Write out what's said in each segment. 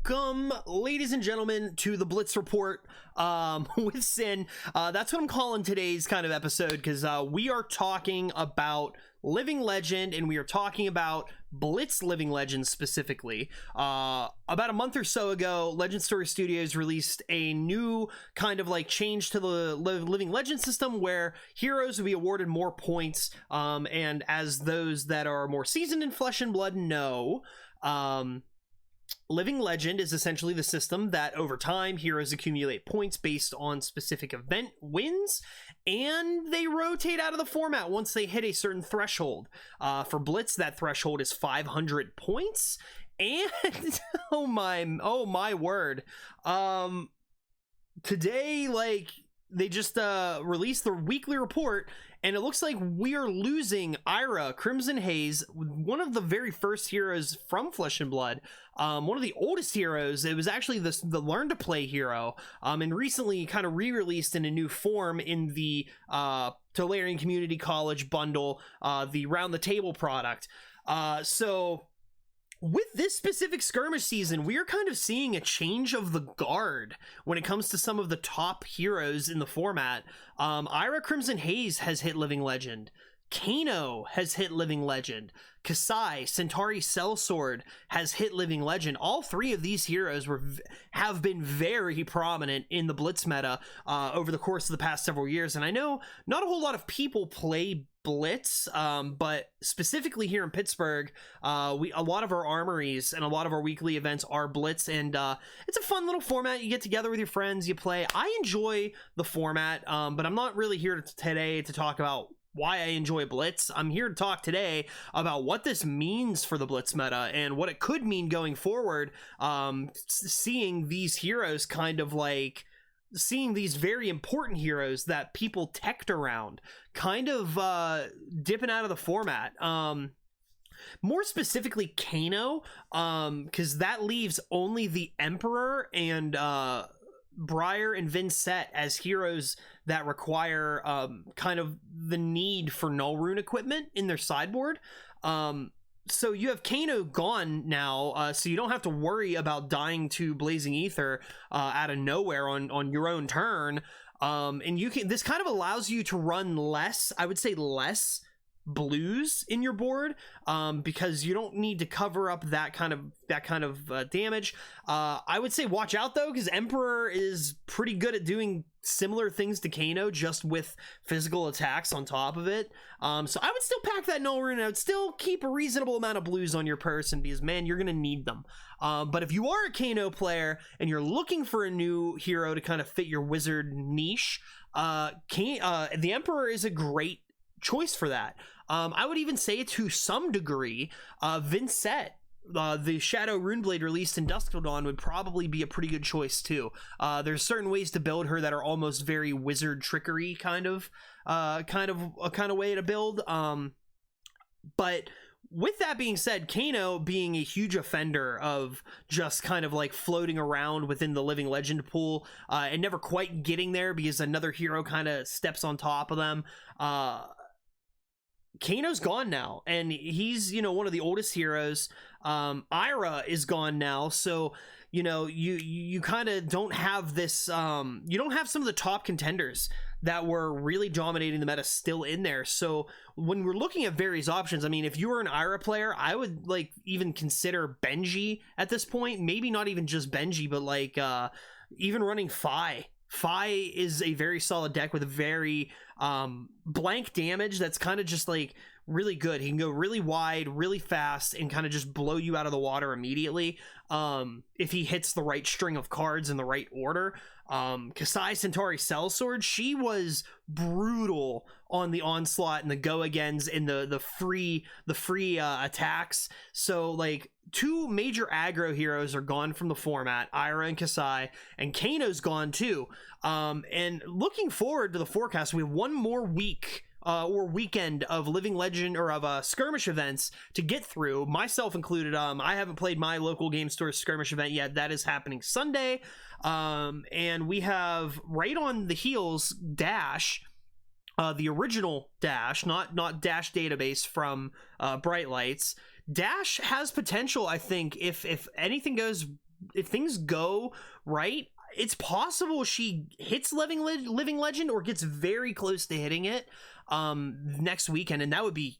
Welcome, ladies and gentlemen, to the Blitz Report with Sin. That's what I'm calling today's kind of episode, because we are talking about Living Legend, and we are talking about Blitz Living Legend specifically. About a month or so ago, Legend Story Studios released a new kind of like change to the Living Legend system where heroes will be awarded more points, and as those that are more seasoned in Flesh and Blood know, Living Legend is essentially the system that over time heroes accumulate points based on specific event wins, and they rotate out of the format once they hit a certain threshold. For Blitz, that threshold is 500 points, and oh my word, today, like, they just released the weekly report, and it looks like we are losing Ira, Crimson Haze, one of the very first heroes from Flesh and Blood, one of the oldest heroes. It was actually the Learn to Play hero, and recently kind of re-released in a new form in the Tolarian Community College bundle, the Round the Table product. So with this specific skirmish season, we are kind of seeing a change of the guard when it comes to some of the top heroes in the format. Ira Crimson Haze has hit Living Legend. Kano has hit Living Legend. Kasai, Centauri Sellsword has hit Living Legend. All three of these heroes have been very prominent in the Blitz meta over the course of the past several years. And I know not a whole lot of people play Blitz, but specifically here in Pittsburgh, a lot of our armories and a lot of our weekly events are Blitz, and it's a fun little format. You get together with your friends, you play. I enjoy the format, but I'm not really here today to talk about why I enjoy Blitz. I'm here to talk today about what this means for the Blitz meta and what it could mean going forward. Seeing these heroes kind of like seeing these very important heroes that people teched around kind of dipping out of the format. More specifically Kano, because that leaves only the Emperor and Briar and Vincent as heroes that require kind of the need for null rune equipment in their sideboard. So you have Kano gone now, so you don't have to worry about dying to Blazing Ether out of nowhere on your own turn. And you can, this kind of allows you to run less, I would say less blues in your board, because you don't need to cover up that kind of damage. I would say watch out though, because Emperor is pretty good at doing similar things to Kano, just with physical attacks on top of it. So I would still pack that null rune. I would still keep a reasonable amount of blues on your person, because man, you're gonna need them. But if you are a Kano player and you're looking for a new hero to kind of fit your wizard niche, the Emperor is a great choice for that. I would even say to some degree, Vincent, the Shadow Runeblade released in Dusk Till Dawn, would probably be a pretty good choice too. There's certain ways to build her that are almost very wizard trickery kind of way to build. But with that being said, Kano being a huge offender of just kind of like floating around within the Living Legend pool and never quite getting there because another hero kind of steps on top of them. Kano's gone now, and he's, one of the oldest heroes. Ira is gone now, so you kind of don't have this, you don't have some of the top contenders that were really dominating the meta still in there. So when we're looking at various options, I mean, if you were an Ira player, I would like even consider Benji at this point. Maybe not even just Benji, but like even running Fi. Fi is a very solid deck with a very blank damage that's kind of just like really good. He can go really wide, really fast, and kind of just blow you out of the water immediately if he hits the right string of cards in the right order. Kasai Centauri Sellsword, she was brutal on the onslaught and the go-agains and the free attacks. So like two major aggro heroes are gone from the format, Ira and Kasai, and Kano's gone too. And looking forward to the forecast, we have one more week or weekend of Living Legend or of skirmish events to get through, myself included. I haven't played my local game store skirmish event yet. That is happening Sunday. And we have right on the heels Dash, the original Dash, not Dash database from Bright Lights. Dash has potential, I think, if anything goes things go right, it's possible she hits living legend or gets very close to hitting it next weekend, and that would be,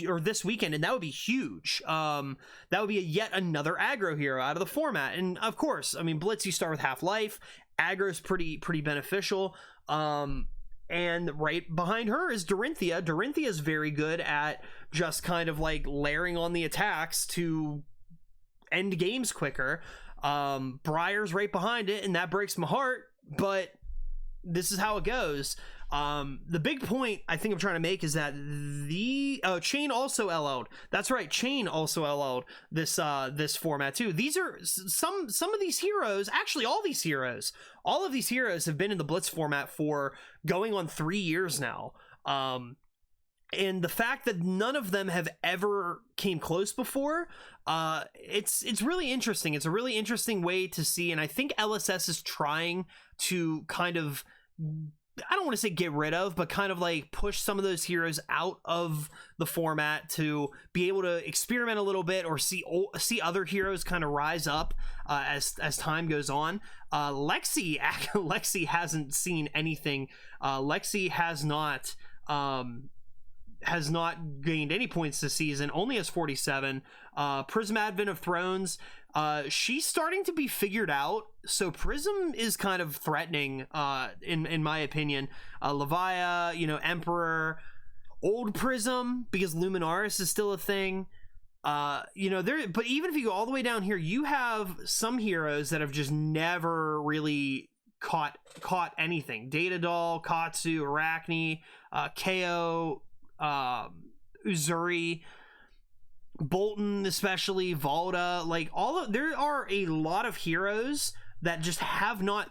or this weekend, and that would be huge. That would be yet another aggro hero out of the format. And of course, I mean, Blitz, you start with half-life. Aggro is pretty beneficial. And right behind her is Dorinthia. Dorinthia is very good at just kind of like layering on the attacks to end games quicker. Briar's right behind it, and that breaks my heart, but this is how it goes. The big point I think I'm trying to make is that the Chain also LO'd. That's right, Chain also LO'd this format too. These are some of these heroes, actually all of these heroes have been in the Blitz format for going on 3 years now. And the fact that none of them have ever came close before, it's really interesting. It's a really interesting way to see, and I think LSS is trying to kind of, I don't want to say get rid of, but kind of like push some of those heroes out of the format to be able to experiment a little bit, or see other heroes kind of rise up as time goes on. Lexi hasn't seen anything. Lexi has not gained any points this season, only has 47. Prism Advent of Thrones, she's starting to be figured out, so Prism is kind of threatening, in my opinion. Levia, Emperor, old Prism, because Luminaris is still a thing. But even if you go all the way down here, you have some heroes that have just never really caught anything. Data Doll, Katsu, Arachne, KO, Uzuri, Bolton, especially Volta, like there are a lot of heroes that just have not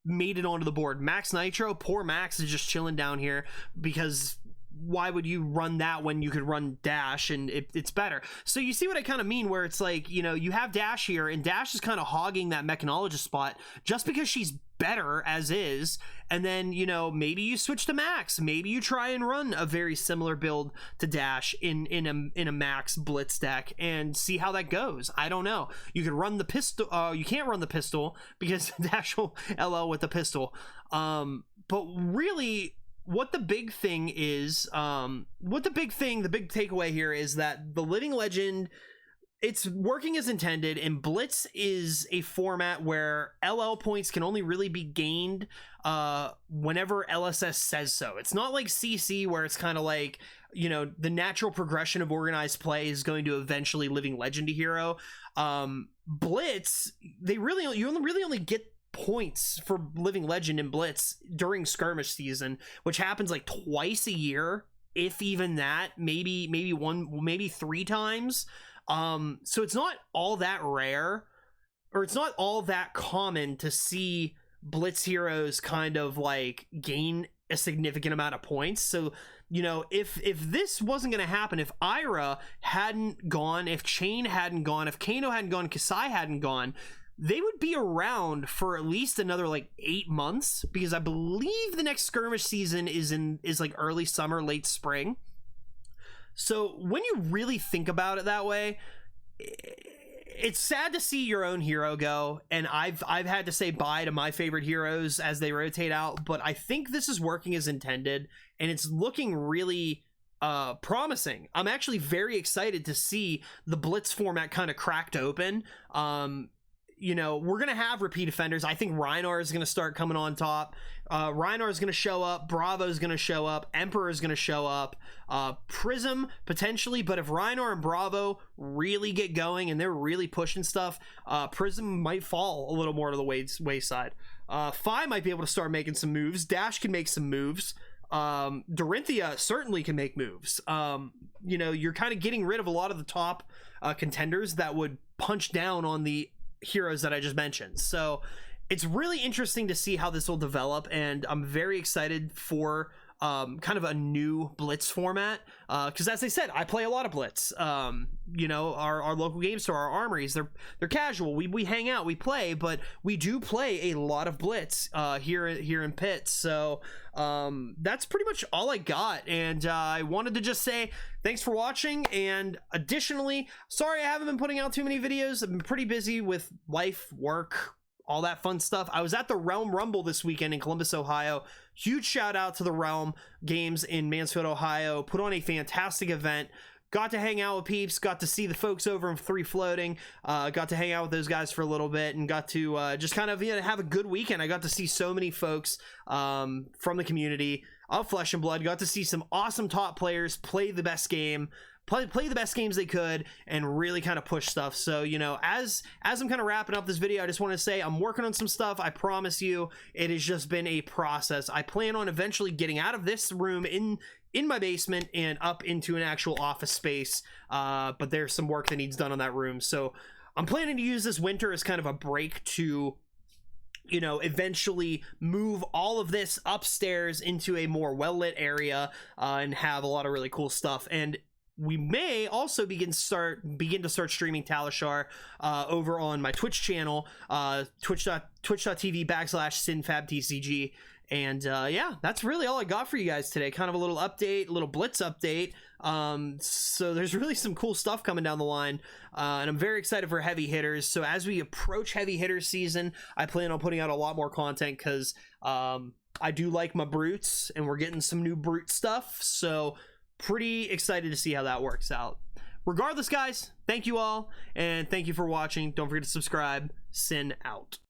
made it onto the board. Max Nitro, poor Max, is just chilling down here, because why would you run that when you could run Dash and it's better? So you see what I kind of mean, where it's like, you have Dash here, and Dash is kind of hogging that mechanologist spot just because she's better as is. And then, maybe you switch to Max, maybe you try and run a very similar build to Dash in a Max Blitz deck and see how that goes. I don't know. You could run the pistol. You can't run the pistol because Dash will LL with the pistol. But really, what the big thing is, the big takeaway here is that the Living Legend, it's working as intended, and Blitz is a format where LL points can only really be gained whenever LSS says so. It's not like CC, where it's kind of like, the natural progression of organized play is going to eventually Living Legend a hero. Blitz, you really only get points for Living Legend in Blitz during Skirmish season, which happens like twice a year, if even that, maybe 3 times. So it's not all that rare, or it's not all that common to see Blitz heroes kind of like gain a significant amount of points. So, if this wasn't going to happen, if Ira hadn't gone, if Chain hadn't gone, if Kano hadn't gone, Kasai hadn't gone, they would be around for at least another like 8 months, because I believe the next Skirmish season is like early summer, late spring. So when you really think about it that way, it's sad to see your own hero go, and I've had to say bye to my favorite heroes as they rotate out, but I think this is working as intended, and it's looking really promising. I'm actually very excited to see the Blitz format kind of cracked open. We're going to have repeat offenders. I think Rhinar is going to start coming on top. Rhinar is going to show up. Bravo is going to show up. Emperor is going to show up. Prism, potentially. But if Rhinar and Bravo really get going and they're really pushing stuff, Prism might fall a little more to the wayside. Phi might be able to start making some moves. Dash can make some moves. Dorinthia certainly can make moves. You're kind of getting rid of a lot of the top contenders that would punch down on the heroes that I just mentioned. So it's really interesting to see how this will develop, and I'm very excited for kind of a new Blitz format, because as I said, I play a lot of Blitz. You know, our local game store, our armories, they're casual. We hang out, we play, but we do play a lot of Blitz here in Pitt. So that's pretty much all I got, and I wanted to just say thanks for watching. And additionally, sorry I haven't been putting out too many videos. I've been pretty busy with life, work, all that fun stuff. I was at the Realm Rumble this weekend in Columbus, Ohio. Huge shout out to the Realm Games in Mansfield, Ohio. Put on a fantastic event. Got to hang out with peeps, got to see the folks over in Free Floating, got to hang out with those guys for a little bit, and got to just kind of, you know, have a good weekend. I got to see so many folks from the community of Flesh and Blood. Got to see some awesome top players play the best game, play the best games they could, and really kind of push stuff. So, you know, as I'm kind of wrapping up this video, I just want to say I'm working on some stuff. I promise you, it has just been a process. I plan on eventually getting out of this room in my basement and up into an actual office space, but there's some work that needs done on that room. So I'm planning to use this winter as kind of a break to, you know, eventually move all of this upstairs into a more well-lit area, and have a lot of really cool stuff. And we may also begin to start streaming Talishar over on my Twitch channel, twitch.tv/FABTCG. And yeah, that's really all I got for you guys today. Kind of a little update, a little Blitz update. So there's really some cool stuff coming down the line, and I'm very excited for heavy hitters. So as we approach heavy hitter season, I plan on putting out a lot more content, because I do like my brutes, and we're getting some new brute stuff. So pretty excited to see how that works out. Regardless, guys, thank you all, and thank you for watching. Don't forget to subscribe. Sin out.